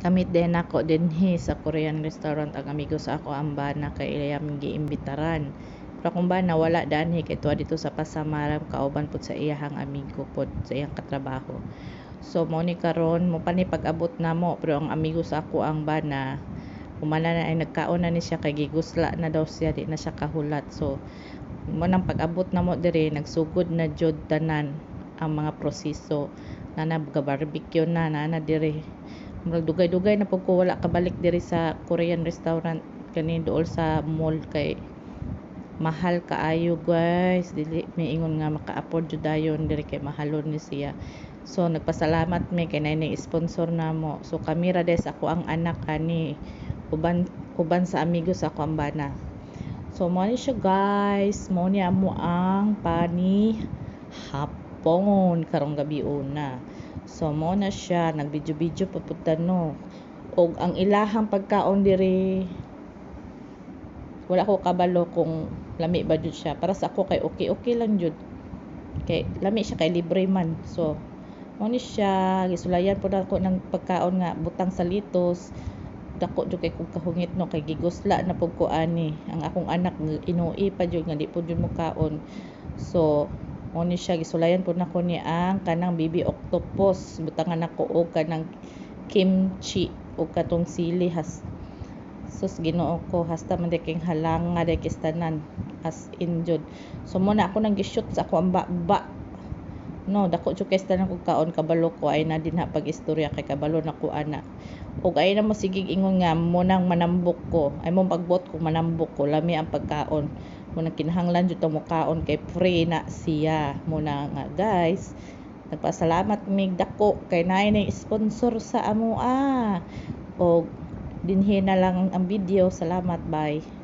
Kamit din ako dinhi sa Korean restaurant ang amigo sa ako ang bana kay iyang giimbitaran. Pero kung ba nawala danhi kay tuwa dito sa Pasamaram kauban pud sa iyahang amigo pod sa iyang katrabaho. So mo ni karon mo pa ni pag-abot namo pero ang amigo sa ako ang bana humana na ay nagkaon na ni siya kay gigusla na daw siya di na siya kahulat. So mo nang pag-abot namo diri nagsugod na jud tanan ang mga proseso na nag-barbecue na diri. Murag dugay-dugay na pud ko wala kabalik diri sa Korean restaurant kani dool sa mall kay mahal kaayo guys, dili may ingon nga maka-afford jud dayon diri kay mahalon ni siya. So nagpasalamat mi kay nay sponsor namo. So kami ra des ako ang anak ani uban sa amigo sa ako ang bana. So mo ni siya guys, mo ni amo ang pani hapon karong gabi una. So mo na siya nagbidyo-bidyo papunta no. Og ang ilahang pagkaon diri wala ko kabalo kung lami ba jud siya. Para sa ako kay okay lang jud. Kay lami siya kay libre man. So mo ni siya gisulayan pud ako ng pagkaon nga butang sa litos. Dako jud kay kog kahungit no kay gigusla na pud ko ani. Ang akong anak inuwi pa jud nga di pud jud mo kaon. So mo ni siya gisulayan pud nako ni ang kanang baby octopus butangan nako og kanang kimchi o katong sili has sus Ginoo ko hasta man king halang nga day kistanan as in jud. So mo na ako nang gi-shoot sa ako ang ba no dako jud kay tanan kog kaon kabalo ko ay na dinha pag-istorya kay kabalo na ko ana og ay na mo sigig ingon nga mo nang manambok ko ay mo pagbot ko manambok ko lami ang pagkaon mo nang kinahanglan jud mo kaon kay free na siya mo na nga guys. Nagpasalamat mig dako kay naay na sponsor sa amo og dinhi na lang ang video. Salamat, bye.